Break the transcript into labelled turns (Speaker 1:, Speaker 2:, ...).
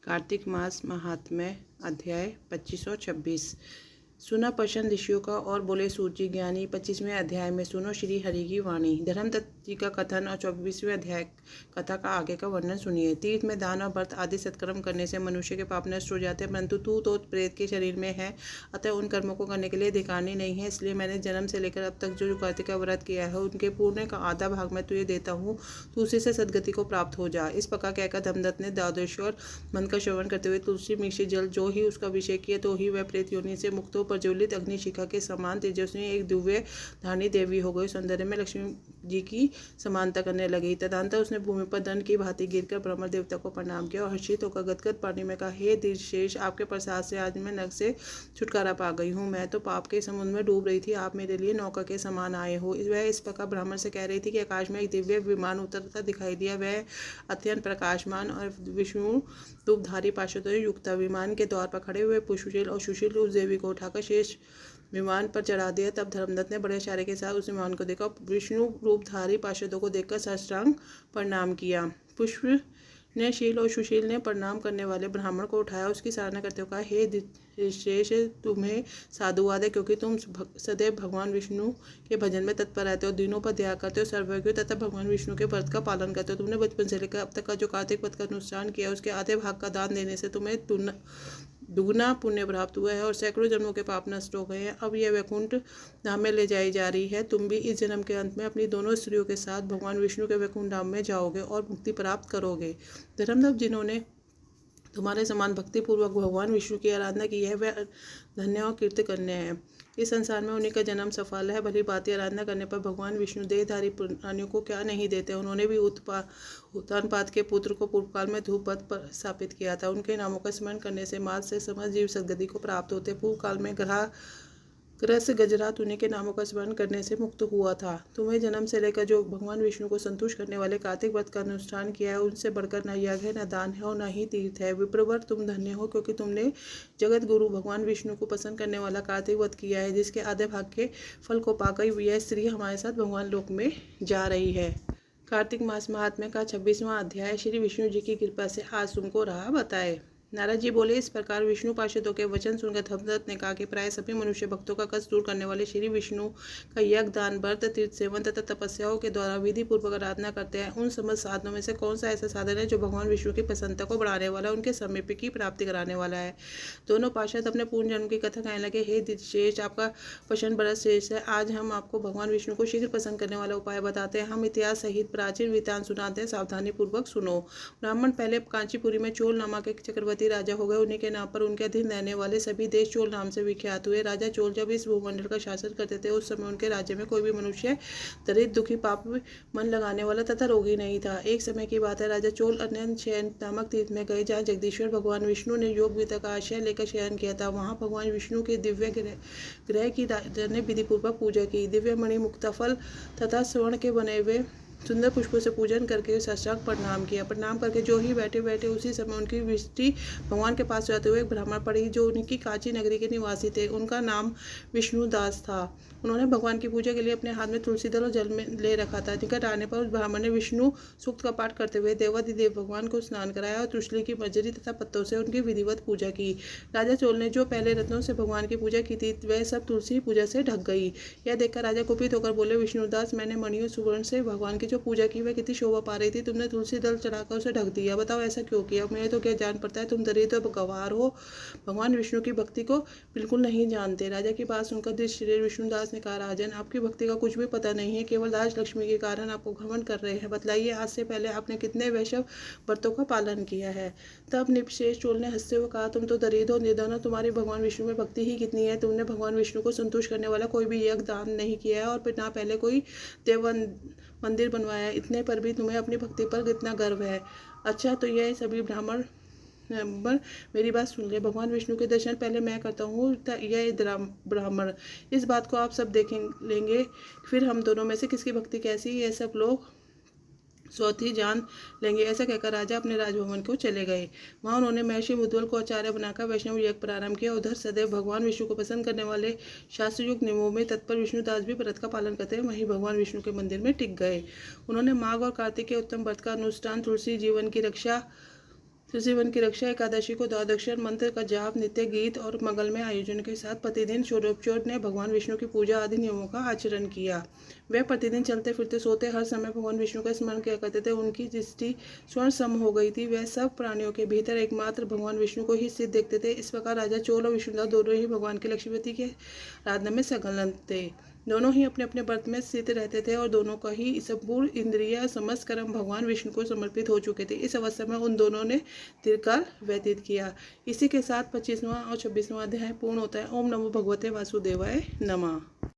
Speaker 1: कार्तिक मास महात्म्य अध्याय 2526। सुना प्रश्न ऋषियों का और बोले सूत जी ज्ञानी। 25वें अध्याय में सुनो श्री हरि की वाणी। धर्मदत्त जी का कथन और 24वें अध्याय कथा का आगे का वर्णन सुनिए। तीर्थ में दान और व्रत आदि सत्कर्म करने से मनुष्य के पाप नष्ट हो जाते हैं, परंतु तू तो प्रेत के शरीर में है, अतः उन कर्मों को करने के लिए अधिकारनी नहीं है। इसलिए मैंने जन्म से लेकर अब तक जो कार्तिक का व्रत किया है उनके पुण्य का आधा भाग मैं तुझे देता हूँ, तू उसी से सदगति को प्राप्त हो जा। इस प्रकार कहकर धर्मदत्त ने द्वादशोर मंत्र का श्रवण करते हुए तुलसी मिश्री जल जो ही उसका अभिषेक किया, तो ही वह प्रेत योनि से मुक्त हो प्रज्वलित अग्निशिखा के समान तेजस्वी एक दिव्य धानी देवी हो गई। सौंदर्य में लक्ष्मी जी की समानता करने लगी। तदंतर उसने भूमि पर दंड की भांति गिरकर ब्रह्म देवता को प्रणाम किया और हर्षित होकर गदगद पानी में कहा, हे दिशेष, आपके प्रसाद से आज मैं नरक से छुटकारा पा गई हूँ। मैं तो पाप के समुद्र में डूब रही थी, आप मेरे लिए नौका के समान आए हो। वह इस प्रकार ब्राह्मण से कह रही थी कि आकाश में एक दिव्य विमान उतरता दिखाई दिया। वह अत्यंत प्रकाशमान और विष्णु रूपधारी पार्षदों युक्त था। विमान के द्वार पर खड़े हुए पुष्पशील और सुशील उस देवी को उठाकर शेष विमान पर चढ़ा दिया। तब धर्मदत्त ने बड़े इशारे के साथ उस विमान को देखा। विष्णु रूपधारी पार्षदों को देखकर साष्टांग प्रणाम किया। पुष्प ने शील और सुशील ने प्रणाम करने वाले ब्राह्मण को उठाया, उसकी सराहना करते हुए कहा, हे शेष, तुम्हें साधुवाद है, क्योंकि तुम सदैव भगवान विष्णु के भजन में तत्पर रहते हो, दिनों पर दया करते हो, सर्वज्ञ तथा भगवान विष्णु के व्रत का पालन करते हो। तुमने बचपन से लेकर अब तक का जो कार्तिक व्रत का अनुष्ठान किया, उसके आधे भाग का दान देने से तुम्हें दुगना पुण्य प्राप्त हुआ है और सैकड़ों जन्मों के पाप नष्ट हो गए हैं। अब यह वैकुंठ धाम में ले जाई जा रही है। तुम भी इस जन्म के अंत में अपनी दोनों स्त्रियों के साथ भगवान विष्णु के वैकुंठ धाम में जाओगे और मुक्ति प्राप्त करोगे। धर्मदत्त जिन्होंने तुम्हारे समान भक्तिपूर्वक भगवान विष्णु की आराधना की है, वह धन्य और कीर्ति करने हैं। इस संसार में उन्हीं का जन्म सफल है। भली भांति आराधना करने पर भगवान विष्णु देहधारी प्राणियों को क्या नहीं देते। उन्होंने भी उत्तानपाद के पुत्र को पूर्वकाल में ध्रुपद पर स्थापित किया था। उनके नामों का स्मरण करने से मार्ग से समस्त जीव सदगति को प्राप्त होते। पूर्व काल में ग्रस गजरात उन्हीं के नामों का स्मरण करने से मुक्त हुआ था। तुम्हें जन्म से लेकर जो भगवान विष्णु को संतुष्ट करने वाले कार्तिक व्रत का अनुष्ठान किया है, उनसे बढ़कर न यज्ञ है, न दान है और न ही तीर्थ है। विप्रवर, तुम धन्य हो, क्योंकि तुमने जगत गुरु भगवान विष्णु को पसंद करने वाला कार्तिक व्रत किया है, जिसके आधे भाग के फल को पाकर यह स्त्री हमारे साथ भगवान लोक में जा रही है। कार्तिक मास महात्म्य का 26वां अध्याय। श्री विष्णु जी की कृपा से आज तुमको रहा बताए। नारद जी बोले, इस प्रकार विष्णु पार्षदों के वचन सुनकर धर्मदत्त ने कहा कि प्राय सभी मनुष्य भक्तों का कष्ट दूर करने वाले श्री विष्णु का यज्ञ, दान, व्रत, तीर्थ सेवन तथा तपस्याओं के द्वारा विधि पूर्वक आराधना करते हैं। उन समस्त साधनों में से कौन सा ऐसा साधन है जो भगवान विष्णु की प्रसन्नता को बढ़ाने वाला, उनके समीप की प्राप्ति कराने वाला है। दोनों पार्षद अपने पूर्ण जन्म की कथा कहने लगे, हे दिशेष, आपका प्रश्न बड़ा श्रेष्ठ है। आज हम आपको भगवान विष्णु को शीघ्र प्रसन्न करने वाला उपाय बताते हैं। हम इतिहास सहित प्राचीन वृत्तांत सुनाते हैं, सावधानी पूर्वक सुनो। ब्राह्मण पहले कांचीपुरी में चोल नामक एक चक्रवर्ती राजा हो गए। उन्हीं के नाम पर उनके अधीन रहने वाले सभी देश चोल नाम से विख्यात हुए। राजा चोल जब इस भूमंडल का शासन करते थे, उस समय उनके राज्य में कोई भी मनुष्य दरिद्र, दुखी, पाप मन लगाने वाला तथा रोगी नहीं था। एक समय की बात है, राजा चोल अनंत शयन नामक तीर्थ में गए, जहाँ जगदीश्वर भगवान विष्णु ने योग विद्या का आश्रय लेकर शयन किया था। वहाँ भगवान विष्णु के दिव्य ग्रह की राजा ने विधिपूर्वक पूजा की। दिव्य मणि, मुक्ताफल तथा स्वर्ण के बने हुए सुंदर पुष्पों से पूजन करके साष्टांग प्रणाम किया। प्रणाम करके जो ही बैठे बैठे उसी समय उनकी दृष्टि भगवान के पास जाते हुए एक ब्राह्मण पड़ी, जो उनकी कांची नगरी के निवासी थे। उनका नाम विष्णुदास था। उन्होंने भगवान की पूजा के लिए अपने हाथ में तुलसी दल और जल में ले रखा था। निकट आने पर उस ब्राह्मण ने विष्णु सूक्त का पाठ करते हुए देवाधिदेव भगवान को स्नान कराया और त्रिशूल की मजरी तथा पत्तों से उनकी विधिवत पूजा की। राजा चोल ने जो पहले रत्नों से भगवान की पूजा की थी, वह सब तुलसी पूजा से ढक गई। यह देखकर राजा कुपित होकर बोले, विष्णुदास, मैंने मणियों सुवर्ण से भगवान की जो पूजा की वह कितनी शोभा पा रही थी, तुमने तुलसी दल चढ़ाकर उसे ढक दिया। बताओ ऐसा क्यों किया? मुझे तो क्या जान पड़ता है, तुम दरिद्र और गंवार हो, भगवान विष्णु की भक्ति को बिल्कुल नहीं जानते। राजा की बात सुनकर श्री विष्णुदास ने कहा, राजन, आपकी भक्ति का कुछ भी पता नहीं है, केवल राज लक्ष्मी के कारण आपको घमंड कर रहे हैं। बतलाइए, आज से पहले आपने कितने वैश्व व्रतों का पालन किया है? तब निपशेष चोल ने हंसते हुए कहा, तुम तो दरिद्र हो, निर्धन हो, तुम्हारी भगवान विष्णु में भक्ति ही कितनी है। तुमने भगवान विष्णु को संतुष्ट करने वाला कोई भी यज्ञ, दान नहीं किया है और ना पहले कोई देव मंदिर बनवाया है। इतने पर भी तुम्हें अपनी भक्ति पर कितना गर्व है। अच्छा, तो यह सभी ब्राह्मण मेरी बात सुन ले। भगवान विष्णु के दर्शन पहले मैं करता हूँ, यह ब्राह्मण, इस बात को आप सब देखें लेंगे, फिर हम दोनों में से किसकी भक्ति कैसी, यह सब लोग स्वतः ही जान लेंगे। ऐसा कहकर राजा अपने राजभवन को चले गए। वहाँ उन्होंने महर्षि मुद्गल को आचार्य बनाकर वैष्णव यज्ञ प्रारंभ किया। उधर सदैव भगवान विष्णु को पसंद करने वाले शास्त्रयुक्त नियमों में तत्पर विष्णुदास भी व्रत का पालन करते हैं वहीं भगवान विष्णु के मंदिर में टिक गए। उन्होंने माघ और कार्तिक के उत्तम व्रत का अनुष्ठान, तुलसी जीवन की रक्षा, शिवजीवन की रक्षा एकादशी को द्वादक्षर मंत्र का जाप, नित्य गीत और मंगलमय आयोजन के साथ प्रतिदिन षोडशोपचार ने भगवान विष्णु की पूजा आदि नियमों का आचरण किया। वे प्रतिदिन चलते फिरते सोते हर समय भगवान विष्णु का स्मरण किया करते थे। उनकी दृष्टि स्वर्ण सम हो गई थी। वह सब प्राणियों के भीतर एकमात्र भगवान विष्णु को ही स्थित देखते थे। इस प्रकार राजा चोल और विष्णुदास दोनों ही भगवान के लक्ष्मीपति के आराधना में संलग्न थे। दोनों ही अपने अपने व्रत में स्थित रहते थे और दोनों का ही संपूर्ण इंद्रिय समस्त कर्म भगवान विष्णु को समर्पित हो चुके थे। इस अवस्था में उन दोनों ने दीर्घकाल व्यतीत किया। इसी के साथ 25वां और 26वां अध्याय पूर्ण होता है। ओम नमो भगवते वासुदेवाय नमः।